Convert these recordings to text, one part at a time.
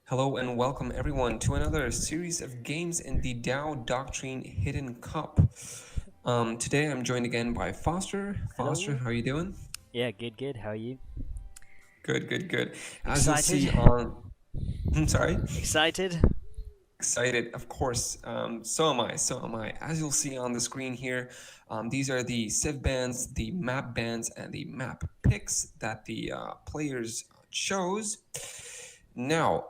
Hello and welcome everyone to another series of games in the DAO Doctrine Hidden Cup. Today I'm joined again by Foster. Foster, Hello. how are you doing? Yeah, good, good. How are you? Good, good, good. As you'll Excited? see on, I'm sorry, Excited? excited, of course. So am I. So am I. As you'll see on the screen here, these are the civ bands, the map bands, and the map picks that the players chose. Now,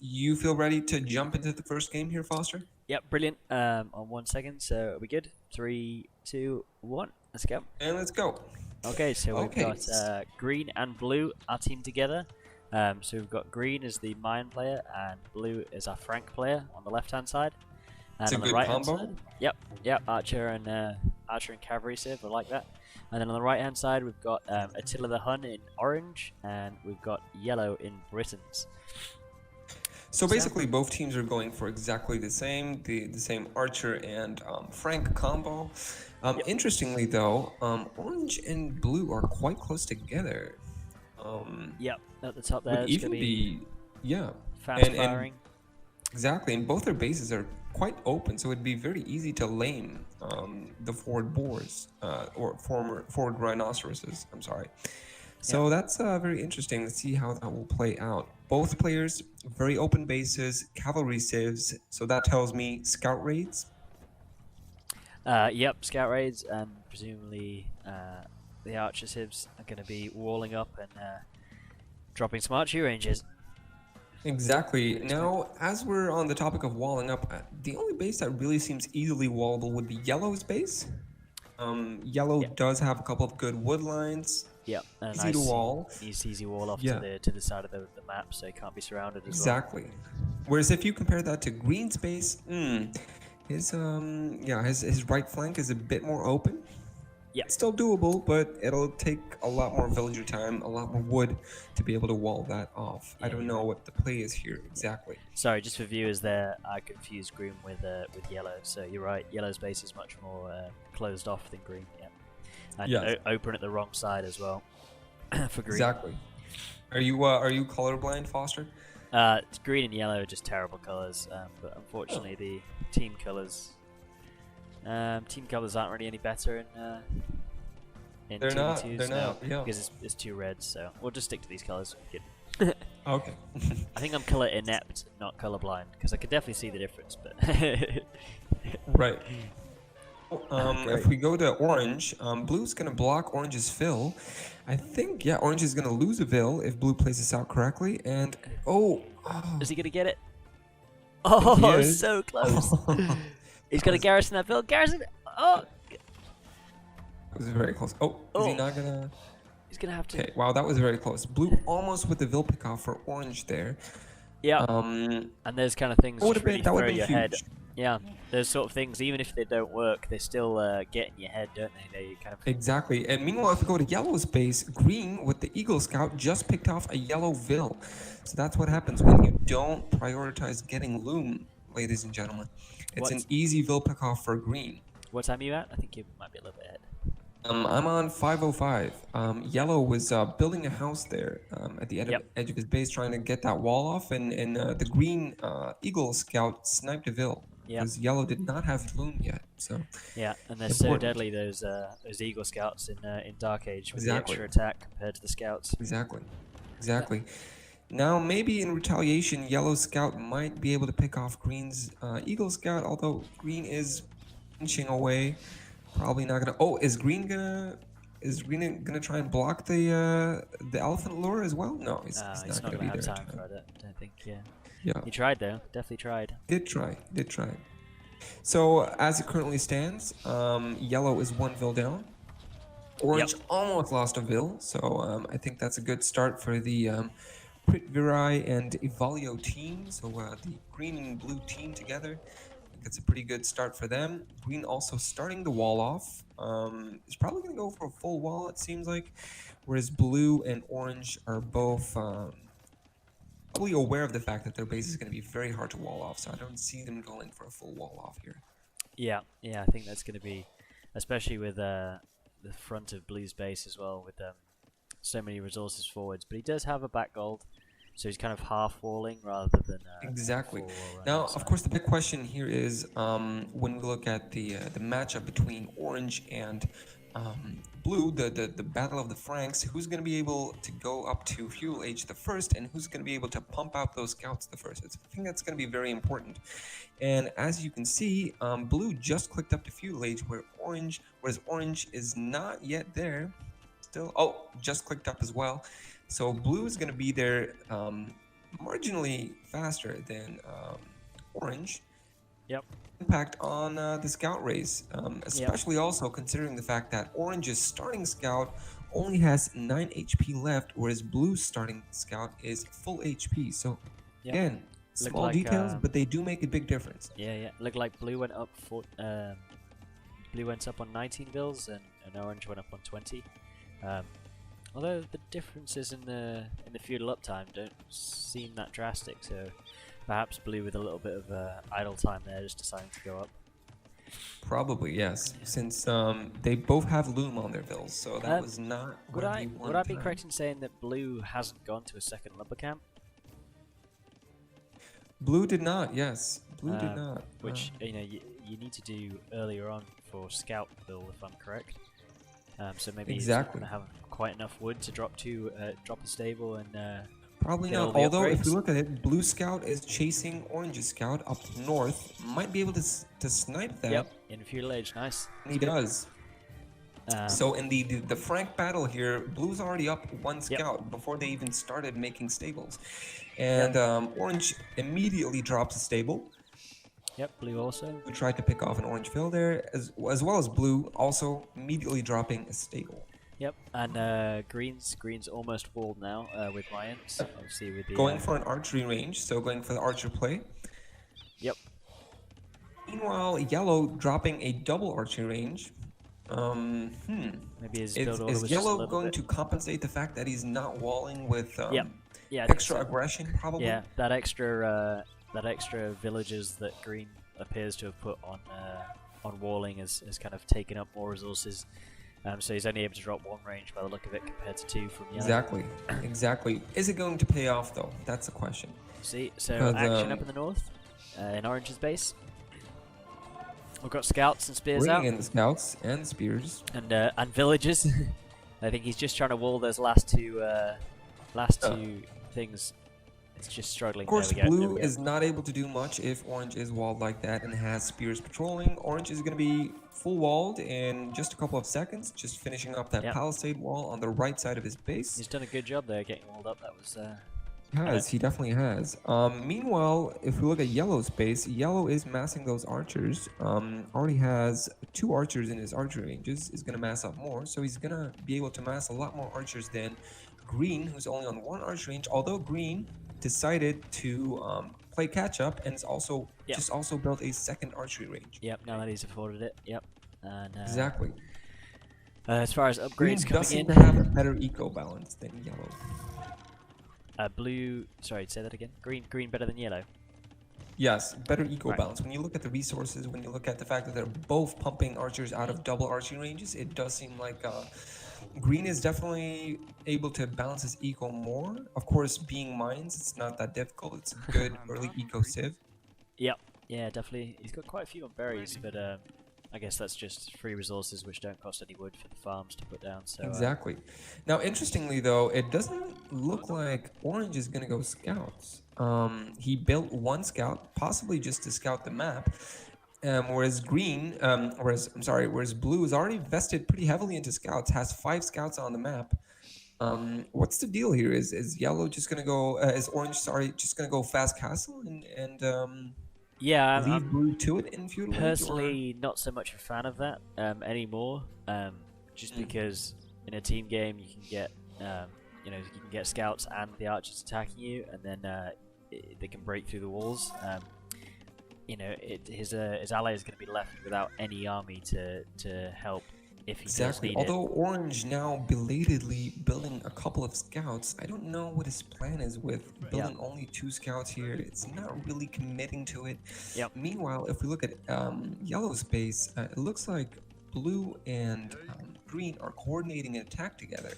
you feel ready to jump into the first game here, Foster? Yep, brilliant. On 1 second, so are we good? Three, two, one. Let's go. And let's go. Okay, so we've Okay. got green and blue are teamed together. So we've got green as the mine player and blue is our Frank player on the left-hand side. It's And a on the good right-hand side, combo. yep, archer and cavalry civ. I like that. And then on the right-hand side, we've got Attila the Hun in orange, and we've got yellow in Britons. So basically, both teams are going for exactly the same Archer and Frank combo. Yep. Interestingly, though, orange and blue are quite close together. Yep, at the top Would there, it's going even to be be, yeah, fast and firing. exactly, and both their bases are quite open, so it'd be very easy to lane the forward boars or forward rhinoceroses. I'm sorry. So that's very interesting to see how that will play out. Both players, very open bases, cavalry civs, so that tells me scout raids. Yep, scout raids, and presumably the archer civs are going to be walling up and dropping some archery ranges. Exactly. Now, as we're on the topic of walling up, the only base that really seems easily wallable would be yellow's base. Yellow Yep, does have a couple of good wood lines, yep, and a easy to nice wall. easy wall off Yeah, to the side of the map, so it can't be surrounded as well. exactly. Whereas if you compare that to green's base, his right flank is a bit more open. Yep. It's still doable, but it'll take a lot more villager time, a lot more wood to be able to wall that off. I Yeah, don't you're know right. what the play is here Yeah. exactly. Sorry, just for viewers there, I confused green with yellow. So you're right, yellow's base is much more closed off than green. Yeah, and Yes, open at the wrong side as well for green. exactly. Are you colorblind, Foster? Green and yellow are just terrible colors, but unfortunately the team colors aren't really any better in They're not. 2v2s They're now not. Yeah. because it's two reds. So we'll just stick to these colors. Good. Okay. I think I'm color inept, not colorblind, because I could definitely see the difference. But Right. Great. If we go to orange, blue's gonna block orange's fill. I think orange is gonna lose a vill if blue plays this out correctly. And Is he gonna get it? he Oh, is. so close. He's gonna garrison that bill. Garrison. Oh, It was very close. Oh, is he oh. not gonna? He's gonna have to. Okay, wow, that was very close. Blue almost with the Vil pick off for orange there. Yeah. Um, And those kind of things that would just have been really that would throw have your been head. huge. Yeah, those sort of things, even if they don't work, they still get in your head, don't they? They kind of. Exactly. And meanwhile, if we go to yellow's base, green with the Eagle Scout just picked off a yellow Vil. So that's what happens when you don't prioritize getting loom, ladies and gentlemen. It's an easy Vil pick off for green. What time are you at? I think you might be a little bit ahead. I'm on 505. Yellow was building a house there at the edge of his base, trying to get that wall off, and the green Eagle Scout sniped a Vil because yellow did not have loom yet. So yeah, and they're so deadly those Eagle Scouts in Dark Age with the extra attack compared to the Scouts. Exactly. Now maybe in retaliation, yellow Scout might be able to pick off green's Eagle Scout, although green is inching away. Probably not gonna. Oh, is green gonna try and block the elephant lure as well? No, he's not gonna be there. Have time for it, I don't think. Yeah. Yeah. He tried though. Definitely tried. Did try. So as it currently stands, yellow is one Vil down. Orange almost lost a Vil, so I think that's a good start for the Prithviraj and Ivalyo team. So the green and blue team together. It's a pretty good start for them. Green also starting the wall off. Is probably going to go for a full wall, it seems like. Whereas blue and orange are both probably aware of the fact that their base is going to be very hard to wall off. So I don't see them going for a full wall off here. Yeah, I think that's going to be, especially with the front of blue's base as well, with so many resources forwards. But he does have a back gold. So he's kind of half walling rather than Exactly. full wall around Now, outside. of course, the big question here is when we look at the matchup between orange and blue, the battle of the Franks, who's going to be able to go up to fuel age the first, and who's going to be able to pump out those scouts the first? I think that's going to be very important. And as you can see, blue just clicked up to fuel age, whereas orange is not yet there. Still, oh, just clicked up as well. So blue is going to be there marginally faster than orange. Yep. Impact on the scout race, especially also considering the fact that orange's starting scout only has 9 HP left, whereas blue's starting scout is full HP. So Yep. again, Look small like, details, but they do make a big difference. Yeah. Looked like blue went up for blue went up on 19 bills and orange went up on 20. Although the differences in the feudal uptime don't seem that drastic, so perhaps blue with a little bit of idle time there, just deciding to go up. Probably yes, since they both have loom on their bills, so that was not. Would I be correct in saying that blue hasn't gone to a second lumber camp? Blue did not. Yes, blue did not. Which you know you need to do earlier on for scout build, if I'm correct. So maybe exactly. He's not gonna have quite enough wood to drop a stable and probably get all not. the Although if upgrades. we look at it, blue scout is chasing orange's scout up north. Might be able to snipe that. Yep, in feudal age, nice. And he does. So in the Frank battle here, blue's already up one scout before they even started making stables, and orange immediately drops a stable. Yep, blue also. We tried to pick off an orange fill there, as well as blue also immediately dropping a stable. Yep, and green's almost walled now with lions. Obviously with the Going for an archery range, so going for the archer play. Yep. Meanwhile, yellow dropping a double archery range. Maybe his build order was Is just a yellow little going bit. to compensate the fact that he's not walling with Yeah, I think extra so. aggression, probably? Yeah, that extra villages that green appears to have put on walling has kind of taken up more resources. So he's only able to drop one range by the look of it compared to 2 from yellow. Exactly. Is it going to pay off though? That's the question. See, so Because, action up in the north, in orange's base. We've got scouts and spears out, Bringing in the scouts and spears. and villages. I think he's just trying to wall those last two things. It's just struggling. Of course, there we go, blue is not able to do much if orange is walled like that and has spears patrolling. Orange is going to be full walled in just a couple of seconds, just finishing up that palisade wall on the right side of his base. He's done a good job there getting walled up. That was. He definitely has. Meanwhile, if we look at yellow's base, yellow is massing those archers. Already has 2 archers in his archery ranges. Is going to mass up more, so he's going to be able to mass a lot more archers than green, who's only on 1 archer range. Although green decided to play catch up and is also also built a 2nd archery range. Yep. Now that he's afforded it. Yep. And, Exactly. As far as Green upgrades does coming seem in, to have a better eco balance than yellow. blue. Sorry, say that again. Green better than yellow. Yes, better eco balance. When you look at the resources, when you look at the fact that they're both pumping archers out of double archery ranges, it does seem like green is definitely able to balance his eco more. Of course, being mines, it's not that difficult. It's a good early eco civ. Yep. Yeah, definitely. He's got quite a few on berries, but I guess that's just free resources which don't cost any wood for the farms to put down. So Exactly. Now, interestingly though, it doesn't look like orange is gonna go scouts. He built 1 scout, possibly just to scout the map. Whereas whereas blue is already vested pretty heavily into scouts, has 5 scouts on the map. What's the deal here? Is yellow just gonna go? Is orange just gonna go fast castle and yeah, leave I'm blue to it in feudal age, or- personally not so much a fan of that anymore. Just because in a team game you can get you can get scouts and the archers attacking you, and then they can break through the walls. His ally is going to be left without any army to help if he does need Although orange now belatedly building a couple of scouts, I don't know what his plan is with building only 2 scouts here. It's not really committing to it. Meanwhile, if we look at yellow's base, it looks like blue and green are coordinating an attack together.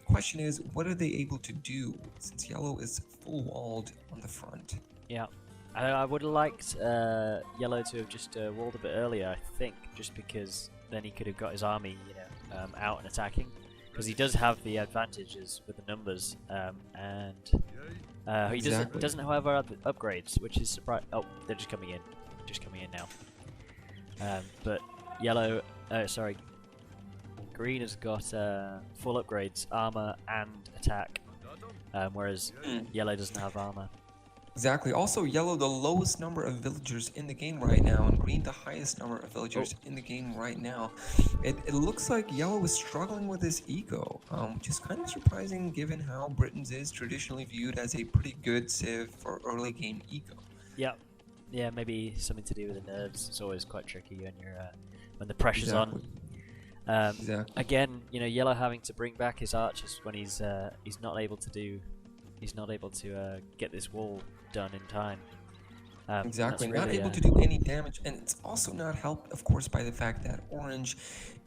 Question is, what are they able to do since yellow is full walled on the front? Yeah. I would have liked yellow to have just walled a bit earlier, I think, just because then he could have got his army, out and attacking. Because he does have the advantages with the numbers, and he doesn't, however, have upgrades, which is surprising. Oh, they're just coming in now. But yellow, green has got full upgrades, armor and attack, whereas yellow doesn't have armor. Exactly. Also, yellow the lowest number of villagers in the game right now, and green the highest number of villagers in the game right now. It looks like yellow is struggling with his eco, which is kind of surprising given how Britain's is traditionally viewed as a pretty good civ for early game eco. Yeah, maybe something to do with the nerves. It's always quite tricky when you're when the pressure's on. Again, yellow having to bring back his archers when he's not able to get this wall done in time. Exactly, really, not able to do any damage, and it's also not helped, of course, by the fact that orange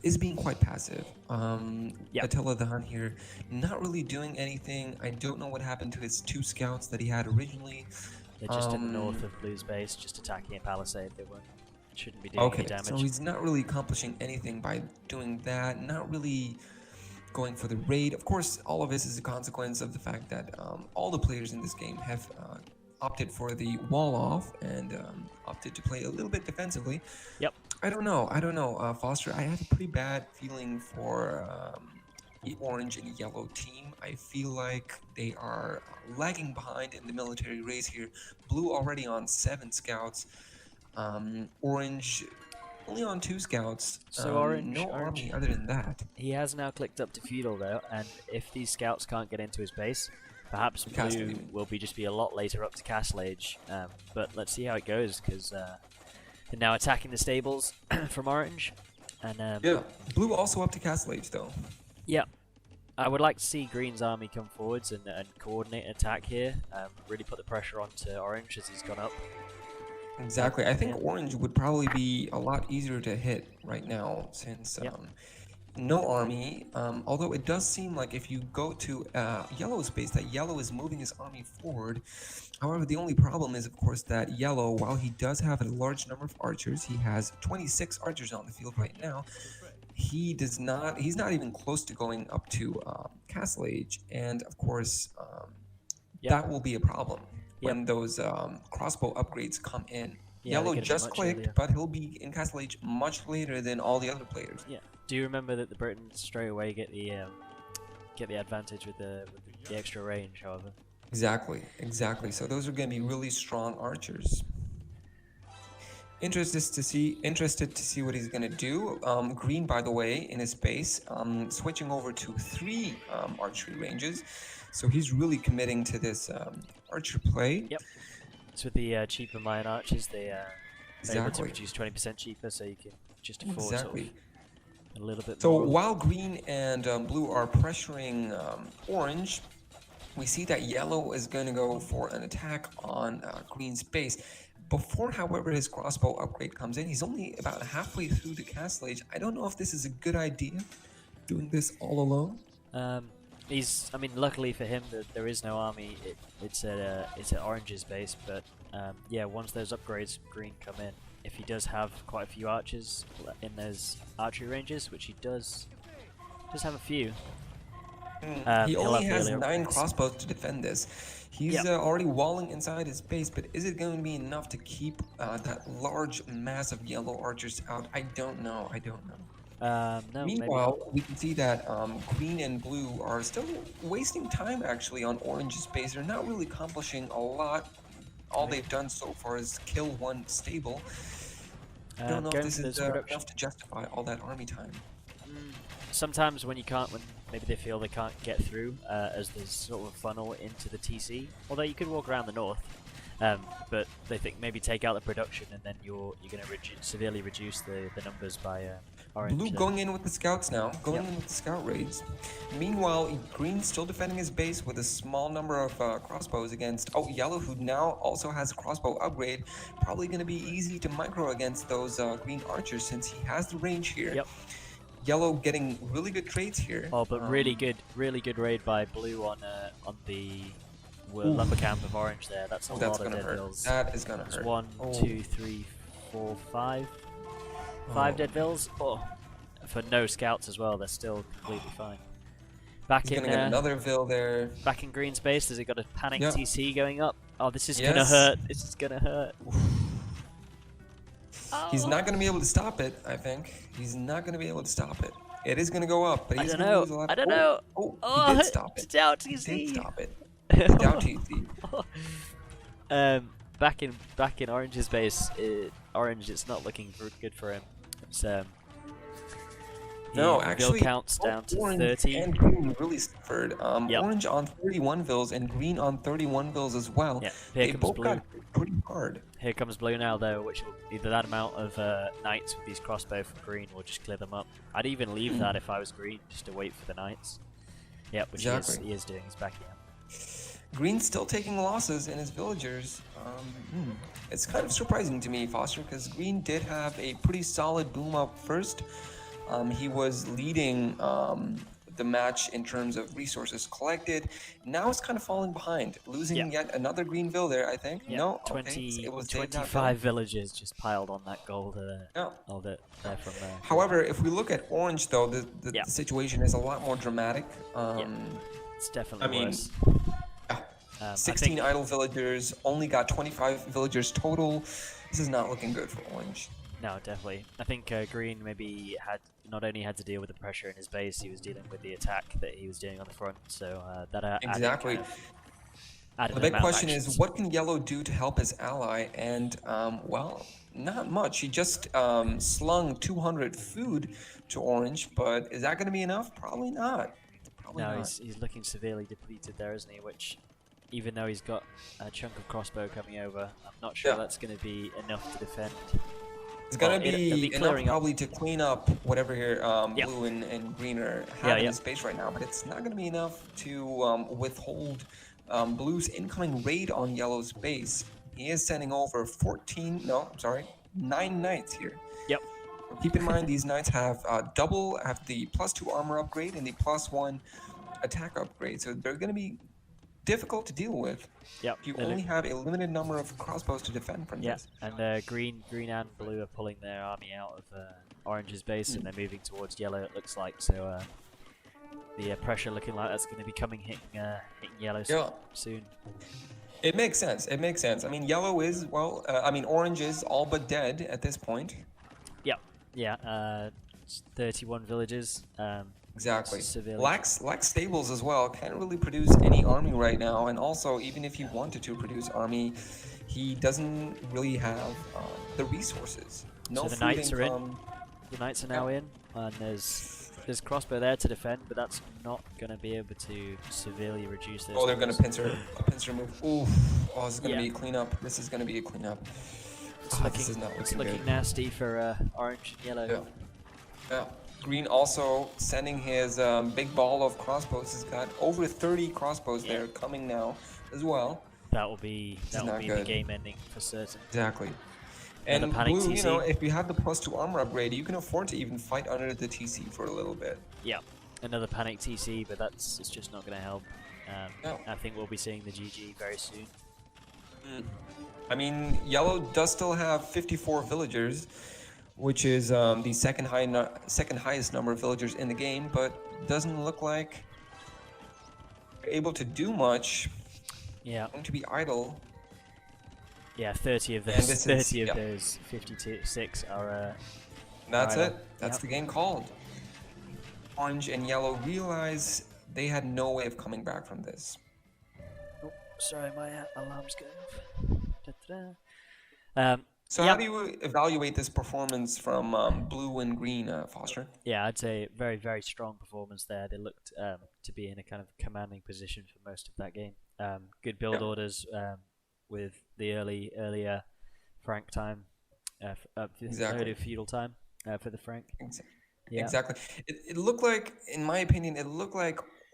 is being quite passive. Attila the Hun here, not really doing anything. I don't know what happened to his 2 scouts that he had originally. They're just in the north of Blue's base, just attacking a palisade. They shouldn't be doing any damage. So he's not really accomplishing anything by doing that, not really going for the raid. Of course, all of this is a consequence of the fact that all the players in this game have opted for the wall off and opted to play a little bit defensively. Yep. I don't know, Foster. I have a pretty bad feeling for the orange and yellow team. I feel like they are lagging behind in the military race here. Blue already on 7 scouts. Orange only on 2 scouts. So orange, army other than that. He has now clicked up to feudal though, and if these scouts can't get into his base, perhaps blue will just be a lot later up to Castle Age. But let's see how it goes, because they're now attacking the stables from orange. And blue also up to Castle Age though. Yeah, I would like to see green's army come forwards and coordinate an attack here. Really put the pressure onto orange as he's gone up. Exactly. I think orange would probably be a lot easier to hit right now since no army. Although it does seem like if you go to yellow's base, that yellow is moving his army forward. However, the only problem is, of course, that yellow, while he does have a large number of archers, he has 26 archers on the field right now. He's not even close to going up to Castle Age, and of course, that will be a problem when those crossbow upgrades come in. Yellow just clicked, but he'll be in Castle Age much later than all the other players. Yeah. Do you remember that the Britons straight away get the advantage with the extra range? However. Exactly. So those are going to be really strong archers. Interested to see what he's going to do. Green, by the way, in his base, switching over to 3 archery ranges. So he's really committing to this archer play. Yep. It's with the cheaper Mayan archers. They're able to produce 20% cheaper, so you can just afford sort of a little bit so more. While green and blue are pressuring orange, we see that yellow is going to go for an attack on green's base. Before, however, his crossbow upgrade comes in, he's only about halfway through the Castle Age. I don't know if this is a good idea, doing this all alone. Luckily for him, there is no army. It's at Orange's base, but once those upgrades green come in, if he does have quite a few archers in those archery ranges, which he does have a few. He only has 9 crossbows to defend this. He's already walling inside his base, but is it going to be enough to keep that large mass of yellow archers out? I don't know. No, meanwhile, we can see that green and blue are still wasting time actually on orange's base. They're not really accomplishing a lot. All they've done so far is kill 1 stable. I don't know if this is enough to justify all that army time. Sometimes when maybe they feel they can't get through, as there's sort of a funnel into the TC. Although you could walk around the north, but they think maybe take out the production and then you're going to severely reduce the numbers by orange. Blue going in with the scouts now, going in with the scout raids. Meanwhile, green's still defending his base with a small number of crossbows against yellow, who now also has a crossbow upgrade. Probably going to be easy to micro against those green archers since he has the range here. Yep. Yellow getting really good trades here. Oh, but really good raid by blue on the lumber camp of orange there. That's a That's lot of gonna dead hurt. vills. That is gonna It's hurt. 1, 2, 3, 4, 5. 5 dead vills. Oh, for no scouts as well. They're still completely fine. Back He's in gonna get another Vil there. back in green space. Has he got a panic Yep. TC going up? Oh, this is gonna Yes. hurt. This is gonna hurt. He's not gonna be able to stop it. I think he's not gonna be able to stop it. It is gonna go up, but he's gonna lose a lot. I don't know. Oh, he did stop it. Down He TC. did stop it. Down TC. Back in Orange's base, Orange, it's not looking good for him. It's No, the actually, Vil counts down to Orange 30. and Green really suffered. Yep. Orange on 31 Vils and Green on 31 Vils as well. Yeah, They both got pretty hard. Here comes blue now, though, which will either that amount of knights with these crossbow from green will just clear them up. I'd even leave that if I was green, just to wait for the knights. Yep, which Exactly. he is doing. He's backing up. Green's still taking losses in his villagers. It's kind of surprising to me, Foster, because Green did have a pretty solid boom up first. He was leading the match in terms of resources collected. Now it's kind of falling behind, losing yet another Green Vil there, I think. Yep. No, 25 villages just piled on that gold. All that there from there. However, if we look at Orange, though, the situation is a lot more dramatic. It's definitely worse. 16 idle villagers, only got 25 villagers total. This is not looking good for Orange. No, definitely. I think Green maybe not only had to deal with the pressure in his base, he was dealing with the attack that he was doing on the front. So that exactly. Added The big question is, what can Yellow do to help his ally? And well, not much. He just slung 200 food to Orange, but is that going to be enough? Probably not. He's looking severely depleted there, isn't he? Which, even though he's got a chunk of crossbow coming over, I'm not sure that's going to be enough to defend. It's going to be enough probably to clean up whatever here blue and green are having in space right now, but it's not going to be enough to withhold blue's incoming raid on yellow's base. He is sending over 9 knights here. Yep. Keep in mind these knights have the +2 armor upgrade and the +1 attack upgrade, so they're going to be difficult to deal with. Yep. You only have a limited number of crossbows to defend from this. And green and blue are pulling their army out of Orange's base, and they're moving towards yellow. It looks like so. The pressure looking like that's going to be hitting yellow soon. It makes sense. It makes sense. I mean, yellow is orange is all but dead at this point. Yep. Yeah. 31 villages. Exactly. Lacks stables as well. Can't really produce any army right now, and also even if he wanted to produce army, he doesn't really have the resources. No so the food knights income. are in. The knights are now in, and there's crossbow there to defend, but that's not going to be able to severely reduce those. Oh, they're going to pincer move. Oof. Oh, this is going to be a cleanup. This is going to be a cleanup. It's looking nasty for orange and yellow. Yeah. Green also sending his big ball of crossbows. He's got over 30 crossbows there coming now as well. That will be the game ending for certain. Exactly. And blue, if you have the +2 armor upgrade, you can afford to even fight under the TC for a little bit. Yeah, another panic TC, but it's just not going to help. I think we'll be seeing the GG very soon. I mean, yellow does still have 54 villagers, which is the second highest number of villagers in the game, but doesn't look like they're able to do much. Yeah. Going to be idle. Yeah, 30 of those. 30 of those 56 are. That's it. That's the game called. Orange and yellow realize they had no way of coming back from this. Oh, sorry, my alarm's going off. So how do you evaluate this performance from blue and green, Foster? Yeah, I'd say very, very strong performance there. They looked to be in a kind of commanding position for most of that game. Good build orders with the earlier Frank time, earlier feudal time for the Frank. Exactly. It looked like, in my opinion,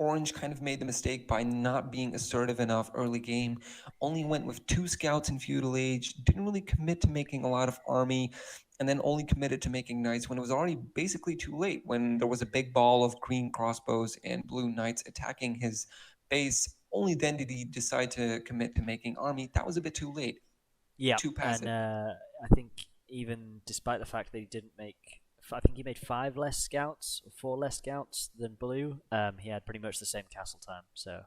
Orange kind of made the mistake by not being assertive enough early game, only went with 2 scouts in feudal age, didn't really commit to making a lot of army, and then only committed to making knights when it was already basically too late, when there was a big ball of green crossbows and blue knights attacking his base. Only then did he decide to commit to making army. That was a bit too late, Yeah, too passive. and I think even despite the fact that he didn't make, I think he made 5 less scouts or 4 less scouts than blue. He had pretty much the same castle time. So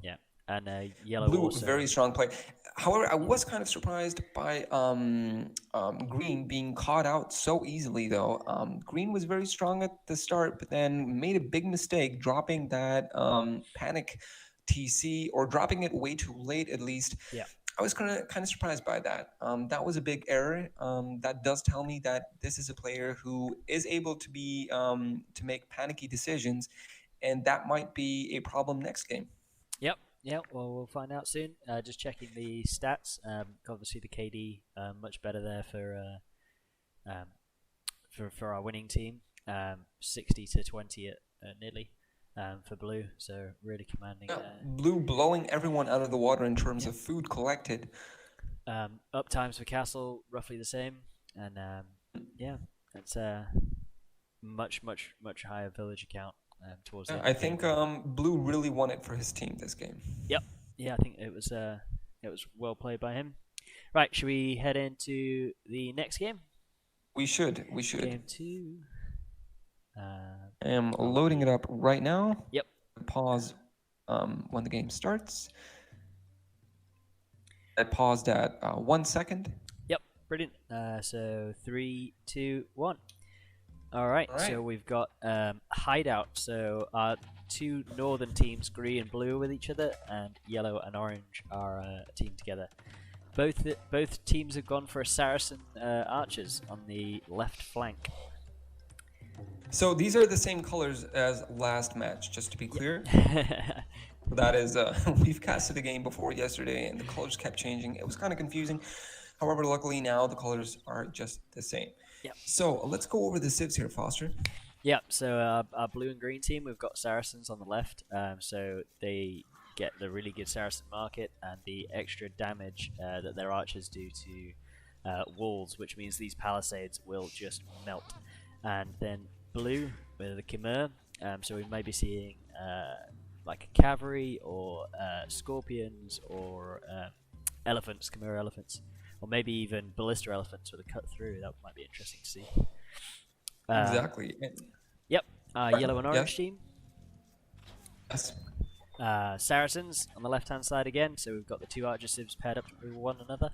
yeah, and yellow Blue, also. very strong play. However, I was kind of surprised by Green being caught out so easily, though. Green was very strong at the start, but then made a big mistake dropping that panic TC, or dropping it way too late, at least. Yeah. I was kind of surprised by that. That was a big error. That does tell me that this is a player who is able to be to make panicky decisions, and that might be a problem next game. Yep. Yeah, well, we'll find out soon. Just checking the stats. Obviously, the KD much better there for our winning team. 60 to 20 at nearly for blue. So really commanding. Blue blowing everyone out of the water in terms of food collected. Up times for castle roughly the same, and yeah, it's a much higher village account towards the end. I think Blue really won it for his team this game. Yep. Yeah, I think it was well played by him. Right, should we head into the next game? We should. Game 2. I am loading it up right now. Yep. Pause when the game starts. I paused at 1 second. Yep, brilliant. So 3, 2, 1. All right. So we've got hideout. So our 2 northern teams, green and blue, with each other, and yellow and orange are a team together. Both teams have gone for a Saracen archers on the left flank. So these are the same colors as last match, just to be clear. That is, we've casted a game before yesterday, and the colors kept changing. It was kind of confusing. However, luckily now the colors are just the same. Yep. So let's go over the civs here, Foster. Yep. So our blue and green team, we've got Saracens on the left. So they get the really good Saracen market and the extra damage that their archers do to walls, which means these palisades will just melt. And then blue with the Khmer. So we may be seeing like a cavalry or scorpions or elephants, Khmer elephants, or maybe even ballista elephants with a cut through. That might be interesting to see. Exactly. Yep. Yellow and orange team. Yes. Saracens on the left-hand side again. So we've got the 2 archer civs paired up with one another.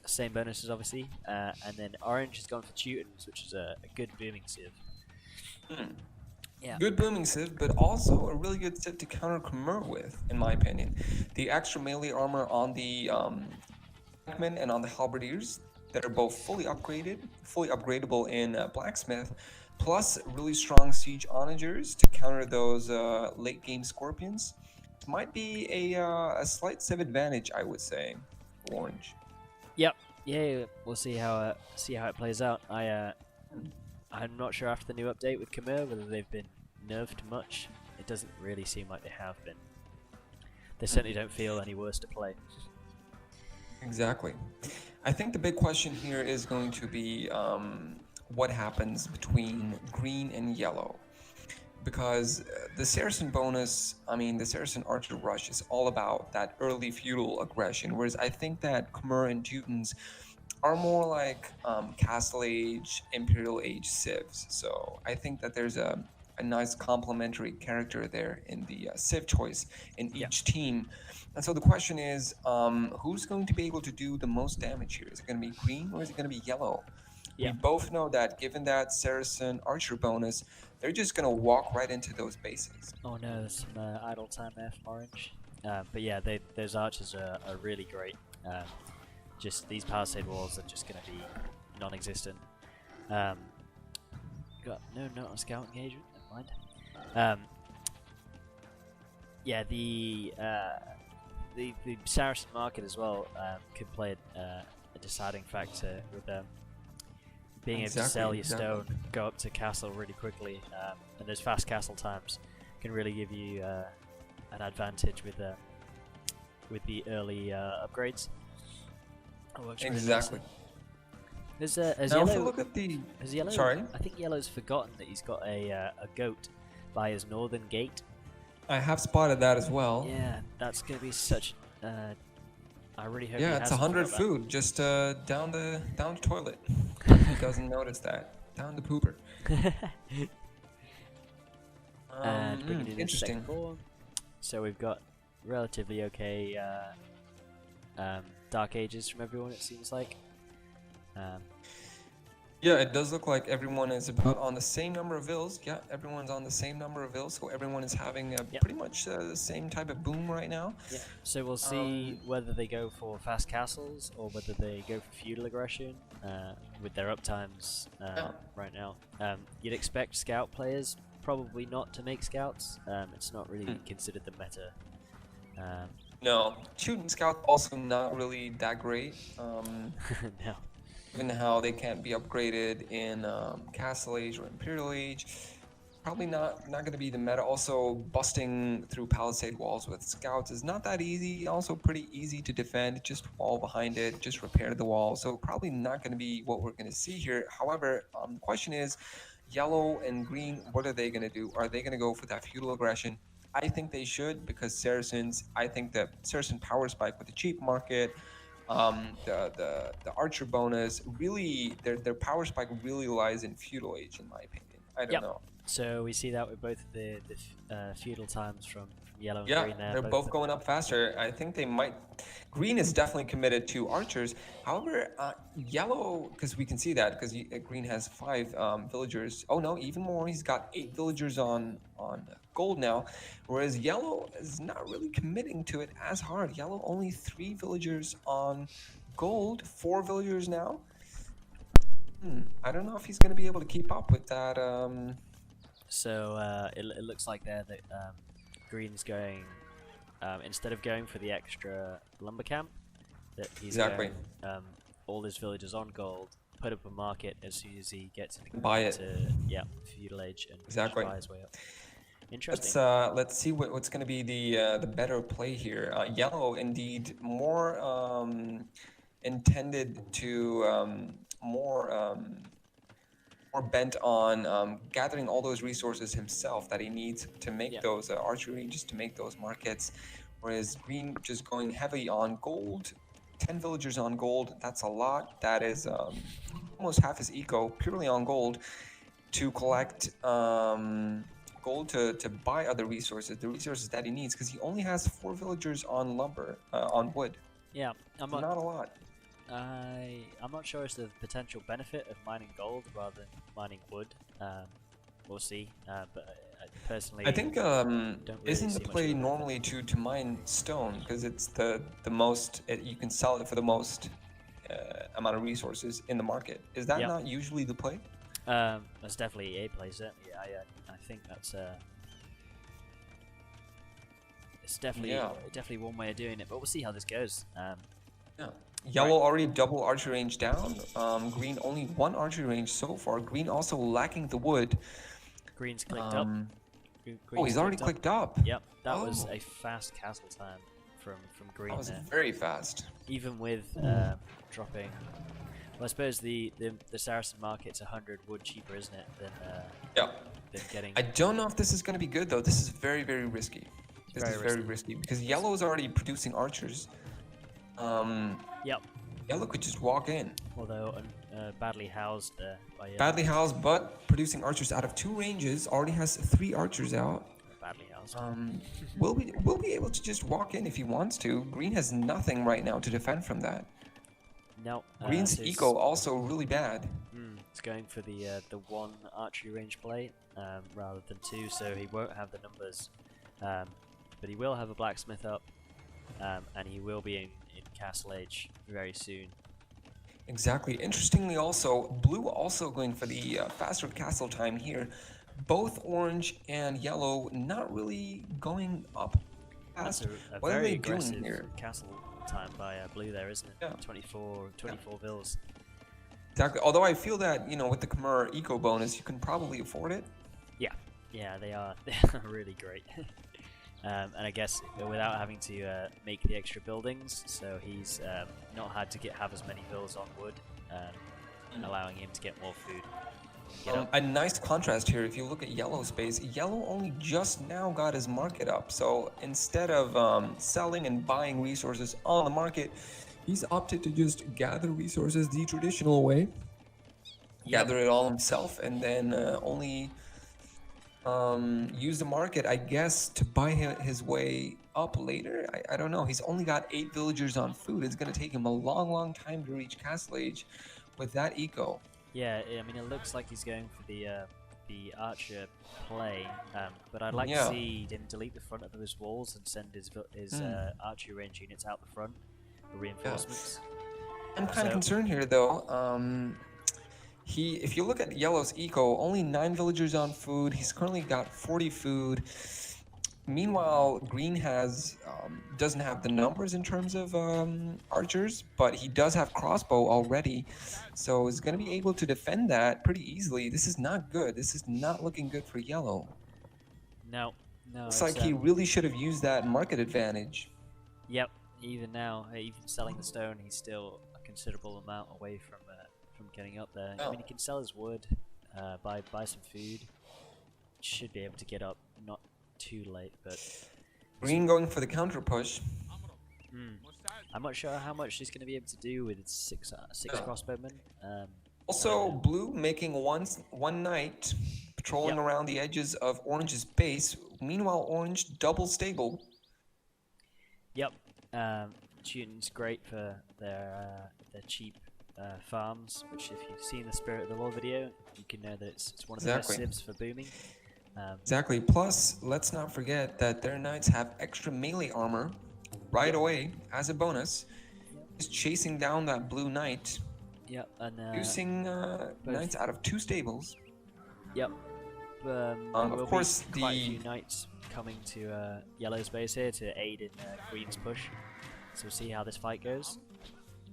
Same bonuses, obviously. And then orange has gone for Teutons, which is a good booming civ. Yeah. Good booming civ, but also a really good civ to counter Khmer with, in my opinion. The extra melee armor on the Blackmen and on the halberdiers that are both fully upgradable in blacksmith, plus really strong siege onagers to counter those late game scorpions. It might be a slight civ advantage, I would say. Orange. Yep. Yeah. We'll see how it plays out. I'm not sure after the new update with Khmer whether they've been nerfed much. It doesn't really seem like they have been. They certainly don't feel any worse to play. Exactly. I think the big question here is going to be what happens between green and yellow. Because the Saracen bonus, the Saracen Archer Rush is all about that early feudal aggression, whereas I think that Khmer and Teutons are more like Castle Age, Imperial Age civs. So I think that there's a nice complementary character there in the civ choice in each team. And so the question is, who's going to be able to do the most damage here? Is it going to be green or is it going to be yellow? We both know that given that Saracen Archer bonus, they're just going to walk right into those bases. Oh no, there's some idle time there from orange. But yeah, those archers are really great. Just these palisade walls are just going to be non-existent. Got not on scout engagement. Never mind. Yeah, the Saracen market as well could play a deciding factor with being able to sell your stone, go up to castle really quickly, and those fast castle times can really give you an advantage with the early upgrades. That works really Exactly. nicely. Has Now, if Yellow, you look at the... has Yellow, Sorry? I think Yellow's forgotten that he's got a goat by his northern gate. I have spotted that as well. Yeah, that's gonna be such. I really hope. Yeah, he it's hasn't 100 forgot food just down the toilet. He doesn't notice that. Down the pooper. that. And bringing it in interesting. second form. So we've got relatively okay Dark Ages from everyone, it seems like. Yeah, it does look like everyone is about on the same number of vills. Yeah, everyone's on the same number of vills, so everyone is having pretty much the same type of boom right now. Yeah. So we'll see whether they go for fast castles or whether they go for feudal aggression with their uptimes right now. You'd expect scout players probably not to make scouts. It's not really considered the meta. No, shooting scout also not really that great. No. Even how they can't be upgraded in Castle Age or Imperial Age, probably not going to be the meta. Also, busting through palisade walls with scouts is not that easy. Also, pretty easy to defend. Just wall behind it, just repair the wall. So probably not going to be what we're going to see here. However, the question is, yellow and green, what are they going to do? Are they going to go for that feudal aggression? I think they should, because Saracens. I think that Saracen power spike with the cheap market. The archer bonus, really their power spike really lies in feudal age, in my opinion. I don't know. So we see that with both the feudal times from yellow and green there. They're both going up faster. I think they might. Green is definitely committed to archers. However, yellow, because we can see that because green has 5 villagers. Oh no, even more. He's got 8 villagers on gold now, whereas yellow is not really committing to it as hard. Yellow only 3 villagers on gold, 4 villagers now. I don't know if he's going to be able to keep up with that. So it looks like there that green's going instead of going for the extra lumber camp, that he's going all his villagers on gold, put up a market as soon as he gets into feudal age and buy his way up. Interesting. Let's see what's going to be the better play here. Yellow indeed more intended to more bent on gathering all those resources himself that he needs to make those archery ranges, to make those markets, whereas green just going heavy on gold. 10 villagers on gold, that's a lot. That is almost half his eco purely on gold to collect gold to buy other resources, the resources that he needs, because he only has 4 villagers on lumber, on wood. Yeah, not a lot. I'm not sure it's the potential benefit of mining gold rather than mining wood. We'll see. But personally, I think don't really isn't the play normally to mine stone, because it's the most you can sell it for the most amount of resources in the market. Is that not usually the play? That's definitely EA play, certainly. I think that's it's definitely one way of doing it, but we'll see how this goes. Yellow already double archery range down. Green only 1 archery range so far. Green also lacking the wood. Green's clicked up. He's already clicked up. Yep, that was a fast castle time from green. That was very fast. Even with dropping. Well, I suppose the Saracen market's 100 wood cheaper, isn't it? Than getting. I don't know if this is going to be good though. This is very, very risky. This is very risky because yellow is already producing archers. Yellow could just walk in. Although badly housed by yellow. Badly housed, but producing archers out of 2 ranges. Already has 3 archers out. Badly housed. Will be able to just walk in if he wants to. Green has nothing right now to defend from that. No. Green's eco also really bad. It's going for the 1 archery range play rather than 2, so he won't have the numbers. But he will have a blacksmith up, and he will be in Castle Age very soon. Exactly. Interestingly also, blue also going for the faster castle time here. Both orange and yellow not really going up fast. That's a what very are they aggressive doing here? castle time by blue there, isn't it? 24 vills. Exactly. Although I feel that, you know, with the Khmer eco bonus, you can probably afford it. Yeah, they are really great. And I guess without having to make the extra buildings, so he's not had to have as many vills on wood, allowing him to get more food. A nice contrast here, if you look at Yellow's space, Yellow only just now got his market up. So instead of selling and buying resources on the market, he's opted to just gather resources the traditional way, gather it all himself, and then only use the market, I guess, to buy his way up later. I don't know. He's only got 8 villagers on food. It's going to take him a long time to reach Castle Age with that eco. Yeah, I mean, it looks like he's going for the archer play, but I'd like to see him delete the front of his walls and send his archery range units out the front for reinforcements. I'm kind of concerned here, though. If you look at Yellow's eco, only 9 villagers on food. He's currently got 40 food. Meanwhile, Green doesn't have the numbers in terms of archers, but he does have crossbow already, so he's going to be able to defend that pretty easily. This is not good. This is not looking good for Yellow. No. Looks like he really should have used that market advantage. Yep. Even now, even selling the stone, he's still a considerable amount away from getting up there. I mean, he can sell his wood, buy some food. Should be able to get up, not too late, but Green going for the counter push. I'm not sure how much he's going to be able to do with its six crossbowmen. Also, Blue making one knight patrolling around the edges of Orange's base. Meanwhile, Orange double stable. Yep, shooting's great for their cheap farms, which if you've seen the Spirit of the Law video, you can know that it's one of the best civs for booming. Exactly. Plus, let's not forget that their knights have extra melee armor right away as a bonus. Just chasing down that blue knight. Yep, and using knights out of 2 stables. Yep. Of course, quite a few knights coming to Yellow's base here to aid in Green's push. So we'll see how this fight goes.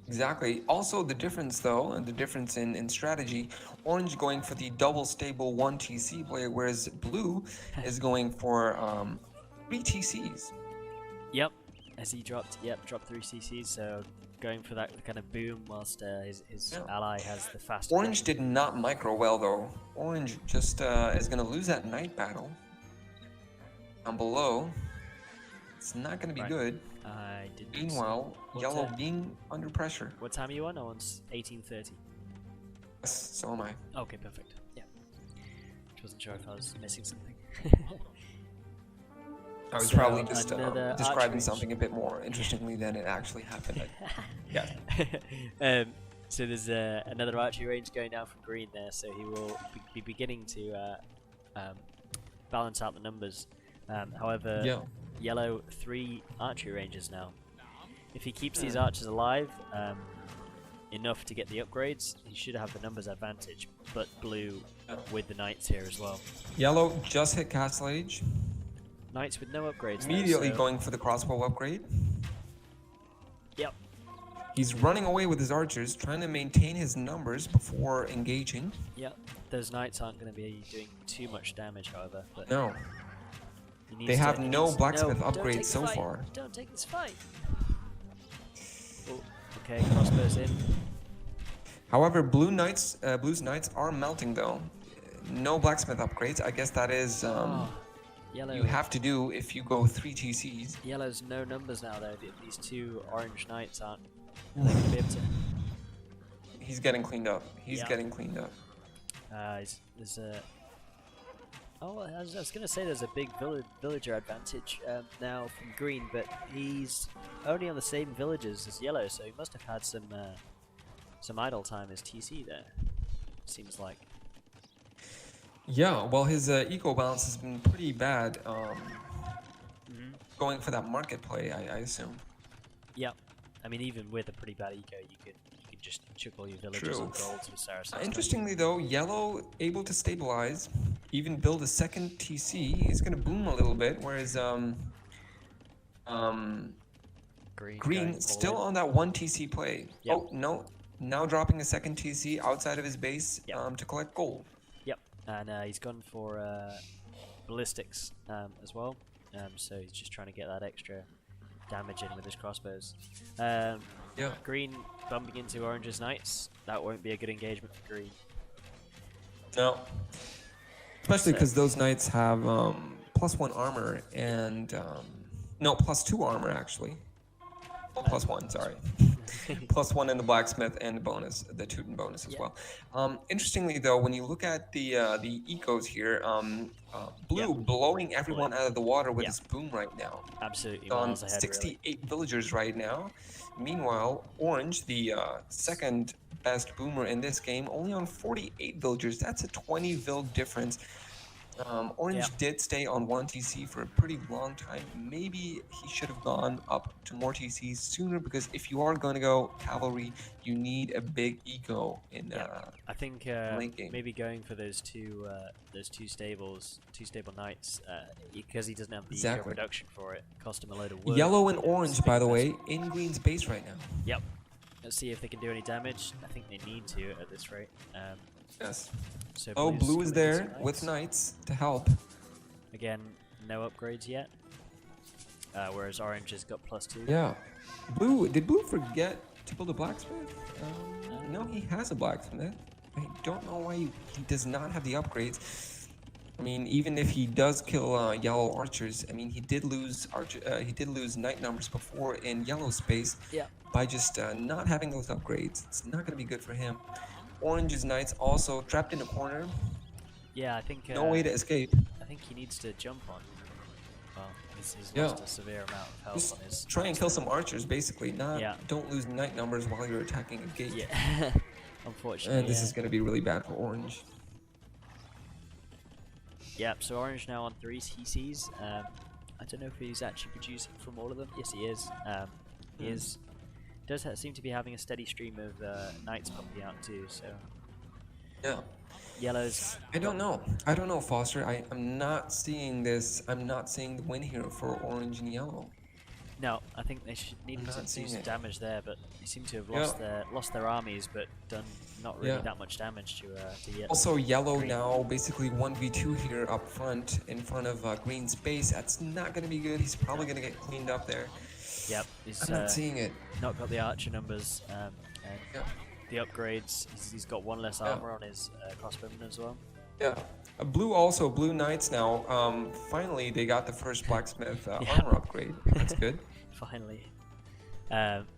Exactly. Also, the difference, though, and the difference in strategy, Orange going for the double stable 1 TC play, whereas Blue is going for 3 TCs. Yep, as he dropped 3 CCs, so going for that kind of boom whilst his ally has the fast. Orange did not micro well, though. Orange just is going to lose that knight battle. Down below, it's not going to be good. I didn't. Meanwhile, Yellow being under pressure. What time are you on? I'm on 18:30. Yes, so am I. Okay, perfect. Yeah. I wasn't sure if I was missing something. I was probably just describing something a bit more interestingly than it actually happened. Yeah. So there's another archery range going down from Green there, so he will be beginning to balance out the numbers. However, Yellow 3 archery ranges now. If he keeps these archers alive enough to get the upgrades, he should have the numbers advantage, but Blue with the knights here as well. Yellow just hit Castle Age. Knights with no upgrades. Immediately going for the crossbow upgrade. Yep. He's running away with his archers, trying to maintain his numbers before engaging. Yep. Those knights aren't going to be doing too much damage, however. But no. They have no blacksmith upgrades so far. Don't take this fight. Oh, okay, crossbows in. However, Blue's knights are melting though. No blacksmith upgrades. I guess that is Yellow. You have to do if you go 3 TCs. Yellow's no numbers now though. These 2 orange knights aren't going to be able to. He's getting cleaned up. He's getting cleaned up. There's a. Oh, I was going to say there's a big villager advantage now from Green, but he's only on the same villages as Yellow, so he must have had some idle time as TC there. Seems like. Yeah, well, his eco balance has been pretty bad. Going for that market play, I assume. Yep. I mean, even with a pretty bad eco, you can just chuck all your villagers on golds with Saracens. Interestingly, though, Yellow able to stabilize, even build a second TC. He's going to boom a little bit, whereas Green still on that 1 TC play. Yep. Oh no, now dropping a second TC outside of his base Yep. to collect gold. Yep, and he's gone for ballistics as well. So he's just trying to get that extra damage in with his crossbows. Yeah. Green bumping into Orange's knights. That won't be a good engagement for Green. No. Especially because those knights have +1 armor and no, +2 armor actually. Oh, +1, sorry. +1 in the blacksmith and the bonus, the Teuton bonus as well. Interestingly though, when you look at the ecos here, Blue blowing everyone out of the water with his boom right now. Absolutely On miles ahead, 68 villagers right now. Meanwhile, Orange, the second best boomer in this game, only on 48 villagers. That's a 20 vil difference. Orange did stay on 1 TC for a pretty long time. Maybe he should have gone up to more TCs sooner, because if you are going to go cavalry, you need a big eco in I think linking. maybe going for those two stable knights, because he doesn't have the eco reduction for it, cost him a load of work. Yellow and Orange, by the way, in Green's base right now. Yep. Let's see if they can do any damage. I think they need to at this rate. Yes. So Blue is there with knights to help. Again, no upgrades yet. Whereas Orange has got +2. Yeah. Did Blue forget to build a blacksmith? No, he has a blacksmith. I don't know why he does not have the upgrades. I mean, even if he does kill yellow archers, I mean, he did lose knight numbers before in yellow space by just not having those upgrades. It's not going to be good for him. Orange's knights also trapped in a corner. Yeah, I think no way to escape. I think he needs to jump on. Well, he's lost a severe amount of health just on his. Try and kill some archers, basically. Don't lose knight numbers while you're attacking a gate. Yeah, unfortunately. And this is going to be really bad for Orange. Yep. So Orange now on 3 TCs. I don't know if he's actually producing from all of them. Yes, he is. He is. Does seem to be having a steady stream of knights pumping out too. So. Yeah. Yellows. I don't know, Foster. I'm not seeing this. I'm not seeing the win here for Orange and Yellow. No, I think they should need to do some damage there, but they seem to have lost their armies, but done not really that much damage to Yellow. Also, Yellow now basically 1v2 here up front in front of Green's base. That's not going to be good. He's probably going to get cleaned up there. Yep, he's I'm not seeing it. Not got the archer numbers and the upgrades. He's got 1 less armor on his crossbowman as well. Yeah. Blue Knights now. Finally, they got the first blacksmith armor upgrade. That's good. Finally.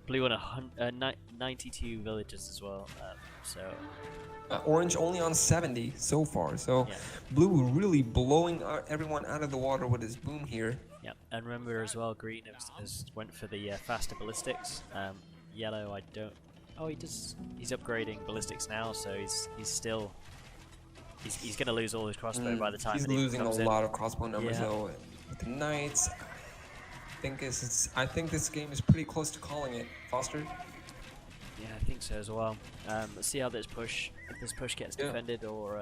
Blue on 92 villages as well. Orange only on 70 so far. So Blue really blowing everyone out of the water with his boom here. Yeah, and remember as well, Green has went for the faster ballistics. Yellow, I don't. Oh, he does. He's upgrading ballistics now, so he's still. He's going to lose all his crossbow by the time he's losing a lot of crossbow numbers though. With the knights, I think this game is pretty close to calling it. Foster. Yeah, I think so as well. Let's see how if this push gets defended or.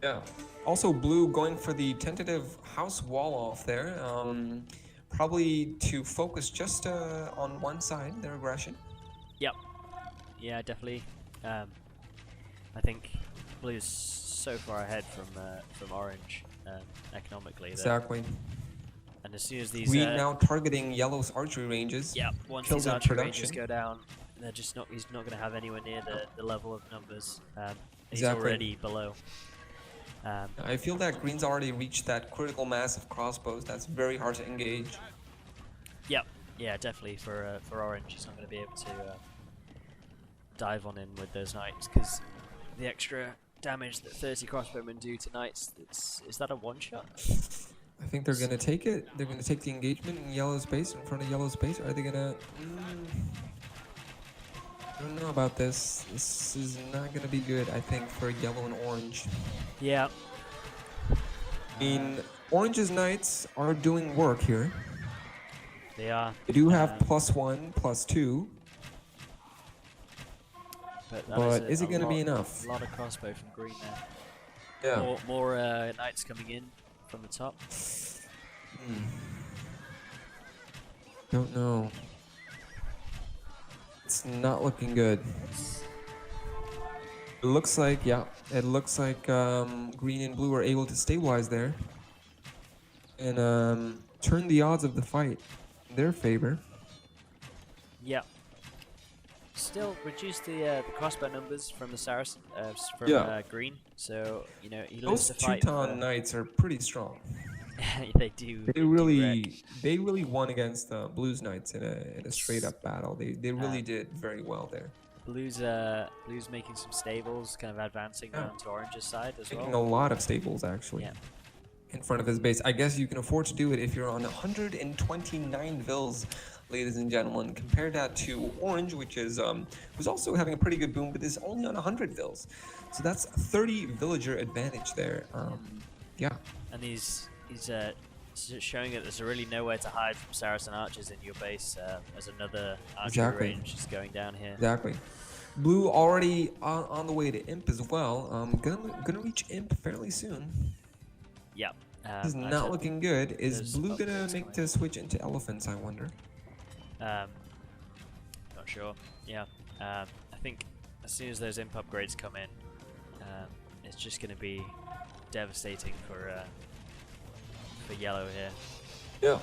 Yeah. Also, Blue going for the tentative house wall off there. Probably to focus just on one side, their aggression. Yep. Yeah, definitely. I think Blue is so far ahead from Orange economically. Exactly. And as soon as these Green now targeting Yellow's archery ranges. Yeah. Once these archery ranges go down, they're just not. He's not going to have anywhere near the level of numbers. He's already below. I feel that Green's already reached that critical mass of crossbows. That's very hard to engage. Yep. Yeah, definitely for Orange, he's not going to be able to dive on in with those knights, because the extra damage that 30 crossbowmen do to knights, is that a one-shot? I think they're going to take it. They're going to take the engagement in Yellow's base, in front of Yellow's base. Are they going to... I don't know about this. This is not going to be good, I think, for Yellow and Orange. Yeah. I mean, Orange's knights are doing work here. They are. They do have +1, +2. But is it going to be enough? A lot of crossbow from Green there. Yeah. More knights coming in from the top. Don't know. It's not looking good. It looks like, yeah, it looks like green and blue are able to stabilize there and turn the odds of the fight in their favor. Yeah. Still reduce the crossbow numbers from the Saracen, from Yeah. green. So you know he lives Those to fight. Teuton knights are pretty strong. They do. They do wreck. really won against the Blues Knights in a straight up battle. They really Um, did very well there. Blues making some stables, kind of advancing Yeah. around to Orange's side as Making well. a lot of stables actually. Yeah. In front of his base. I guess you can afford to do it if you're on 129 vills, ladies and gentlemen. Compare that to Orange, which is was also having a pretty good boom, but is only on 100 vills. So that's 30 villager advantage there. Yeah. And he's showing that there's really nowhere to hide from Saracen archers in your base. As another archery Exactly. range is going down here. Exactly. Blue already on the way to Imp as well. Gonna reach Imp fairly soon. Yeah. This is not looking good. Is there's Blue gonna upgrades make coming. the switch into elephants, I wonder? Not sure. Yeah. I think as soon as those imp upgrades come in, it's just going to be devastating for yellow here. Yeah.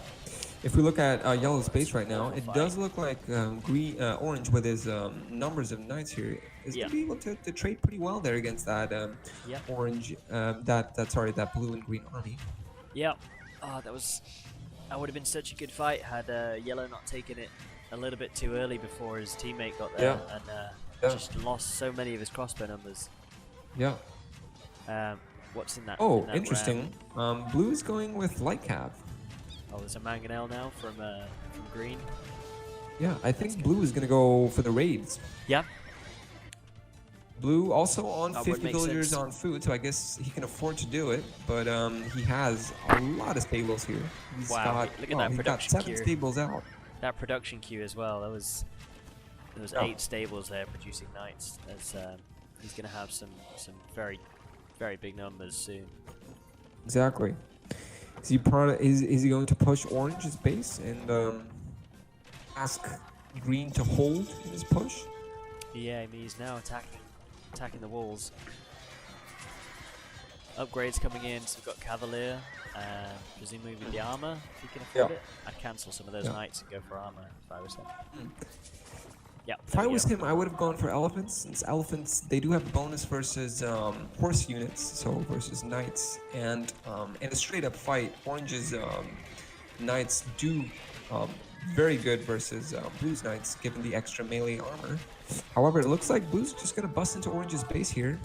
If we look at Yellow's base right now, awful it fight. does look like Orange with his numbers of knights here is Yeah. gonna be able to trade pretty well there against that Yeah. Orange, that blue and green army. Yeah. Oh, that would have been such a good fight had yellow not taken it a little bit too early before his teammate got there and Yeah. just lost so many of his crossbow numbers. Yeah. What's in that? Oh, in that interesting. Blue is going with light cav. Oh, there's a mangonel now from green. Yeah, I think Blue is gonna go for the raids. Yeah. Blue also on That would 50 make villagers sense. on food, so I guess he can afford to do it. But he has a lot of stables here. He's Wow, got, look at that he's got production 7 queue. stables out. That production queue as well. There was Yeah. 8 stables there producing knights. He's going to have some very very big numbers soon. Exactly. Is he is he going to push Orange's base and ask Green to hold in his push? Yeah, I mean he's now attacking the walls. Upgrades coming in. So we've got Cavalier, presumably with the armor if he can afford Yeah. it. I'd cancel some of those Yeah. knights and go for armor if I was him. Yeah. If I was him, I would have gone for elephants, since elephants, they do have a bonus versus horse units, so versus knights, and in a straight up fight, Orange's knights do very good versus Blue's knights, given the extra melee armor. However, it looks like Blue's just gonna bust into Orange's base here.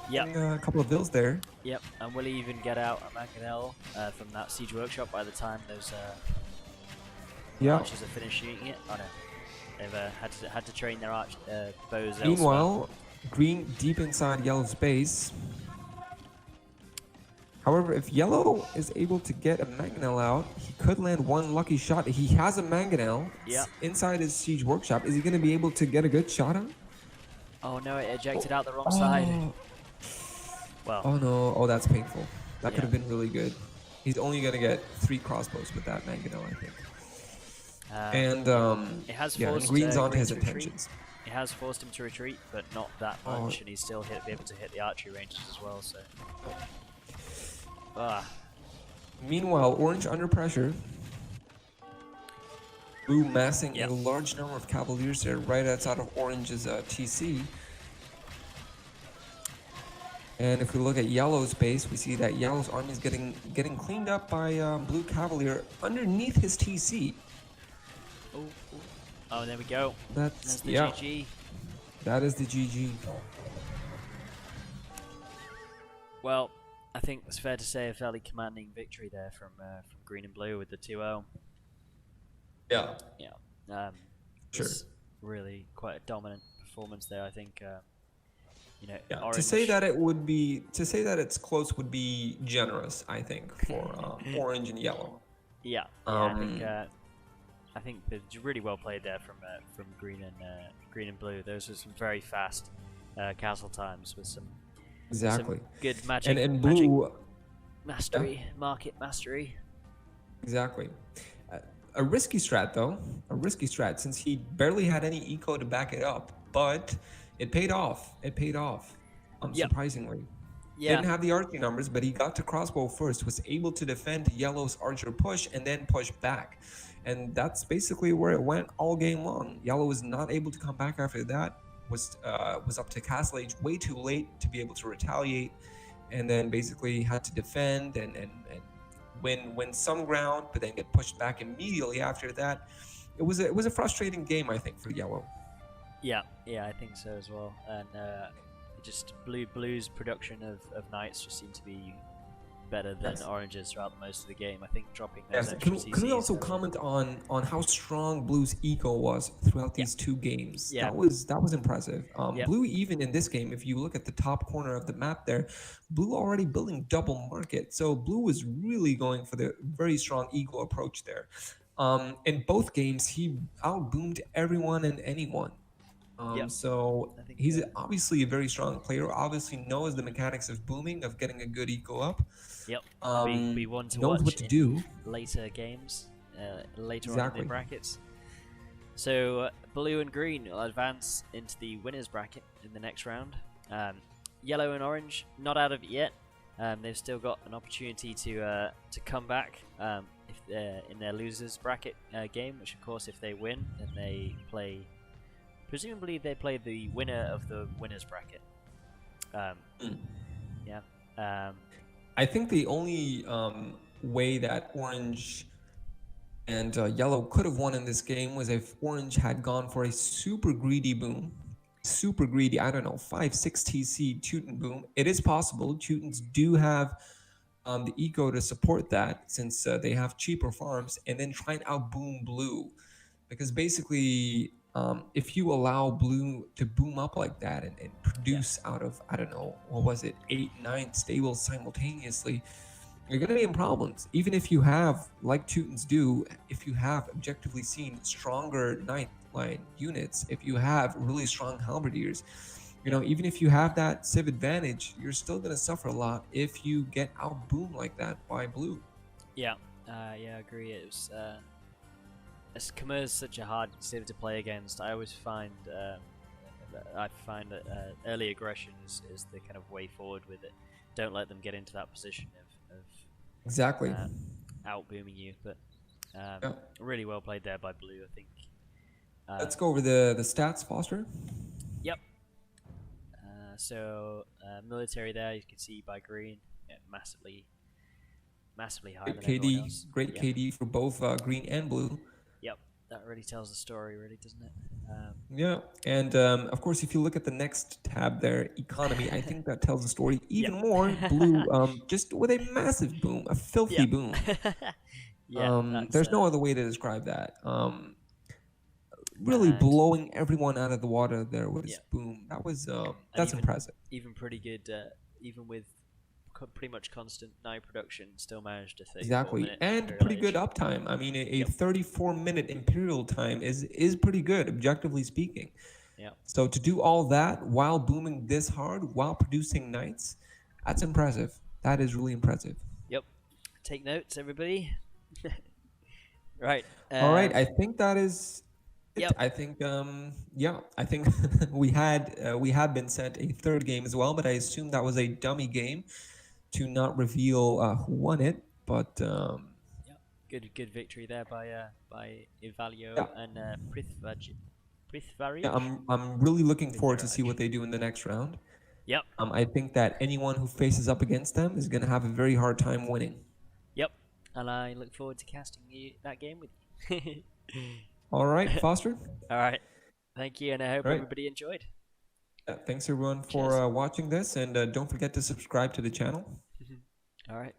Yep. Getting a couple of vills there. Yep. And will he even get out a mangonel from that siege workshop by the time those Yeah. archers are finished shooting it? Oh no. They've had to train their bows elsewhere. Meanwhile, Green deep inside Yellow's base. However, if Yellow is able to get a mangonel out, he could land one lucky shot. He has a mangonel Yeah. inside his siege workshop. Is he going to be able to get a good shot on? Oh no, it ejected out the wrong side. Well, Oh no! Oh, that's painful. That Yeah. could have been really good. He's only going to get 3 crossbows with that mangonel, I think. And it has yeah, and forced Green's on Green his to retreat. intentions. It has forced him to retreat, but not that Oh. much, and he's still be able to hit the archery ranges as well. So, Meanwhile, Orange under pressure. Blue massing Yeah. a large number of Cavaliers there right outside of Orange's TC. And if we look at Yellow's base, we see that Yellow's army is getting cleaned up by Blue Cavalier underneath his TC. oh, there we go. That's That's the yeah, GG. that is the GG. Well, I think it's fair to say a fairly commanding victory there from Green and Blue with the 2-0. Yeah, Yeah. Sure. It's really quite a dominant performance there. I think. yeah. Orange, To say that it's close would be generous, I think, for Orange and Yellow. Yeah. I think they're really well played there from Green and Blue. Those were some very fast castle times with some Exactly. good magic. And magic Blue. mastery, market mastery. Exactly. A risky strat though, a risky strat since he barely had any eco to back it up, but it paid off. It paid off, Yep. surprisingly. Yeah. Didn't have the archery numbers, but he got to crossbow first, was able to defend Yellow's archer push and then push back. And that's basically where it went all game long. Yellow was not able to come back after that, was up to castle age way too late to be able to retaliate, and then basically had to defend and win some ground, but then get pushed back immediately after that. It was a frustrating game, I think, for Yellow. Yeah, I think so as well. And just Blue's production of knights just seemed to be better than Orange's throughout most of the game. I think dropping those extra CCs. Can we also comment on how strong Blue's eco was throughout these two games? Yeah. That was impressive. Blue, even in this game, if you look at the top corner of the map there, Blue already building double market. So Blue was really going for the very strong eco approach there. In both games, he outboomed everyone and anyone. So he's obviously a very strong player, obviously knows the mechanics of booming, of getting a good eco up. Yep. We want to knows watch what to do. Later games, later on in the brackets. So Blue and Green will advance into the winners bracket in the next round. Yellow and Orange not out of it yet. They've still got an opportunity to come back if in their losers bracket game, which of course if they win, then they play. Presumably they play the winner of the winners bracket. I think the only way that Orange and Yellow could have won in this game was if Orange had gone for a super greedy boom. Super greedy, I don't know, 5-6 TC Teuton boom. It is possible. Teutons do have the eco to support that since they have cheaper farms, and then try and outboom Blue. Because basically, if you allow Blue to boom up like that and produce out of, I don't know, what was it, 8-9 stables simultaneously, you're going to be in problems. Even if you have, like Teutons do, if you have objectively seen stronger ninth line units, if you have really strong halberdiers, even if you have that civ advantage, you're still going to suffer a lot if you get outboomed like that by Blue. I agree. It was... As Khmer is such a hard civ to play against, I always find that early aggression is the kind of way forward with it. Don't let them get into that position of exactly outbooming you. But really well played there by Blue, I think. Let's go over the stats, Foster. Yep. So military there, you can see by Green, massively higher than everyone else. Great KD for both Green and Blue. Yep, that really tells the story, really, doesn't it? And of course, if you look at the next tab there, economy, I think that tells the story even more. Blue, just with a massive boom, a filthy boom. There's no other way to describe that. Really blowing everyone out of the water there with his boom. That was that's impressive. Even pretty good, even with pretty much constant night production, still managed to 34-minute and pretty good uptime. I mean, a 34-minute imperial time is pretty good, objectively speaking. So to do all that while booming this hard, while producing knights, that's impressive. That is really impressive. Yep. Take notes, everybody. Right. All right. I think that is. I think I think we had been sent a third game as well, but I assume that was a dummy game to not reveal who won it. But good victory there by Ivalyo and Prithviraj. I'm really looking forward to see what they do in the next round. Yep. I think that anyone who faces up against them is going to have a very hard time winning. Yep. And I look forward to casting that game with you. All right, Foster. All right. Thank you, and I hope everybody enjoyed. Thanks everyone for watching this, and don't forget to subscribe to the channel. All right.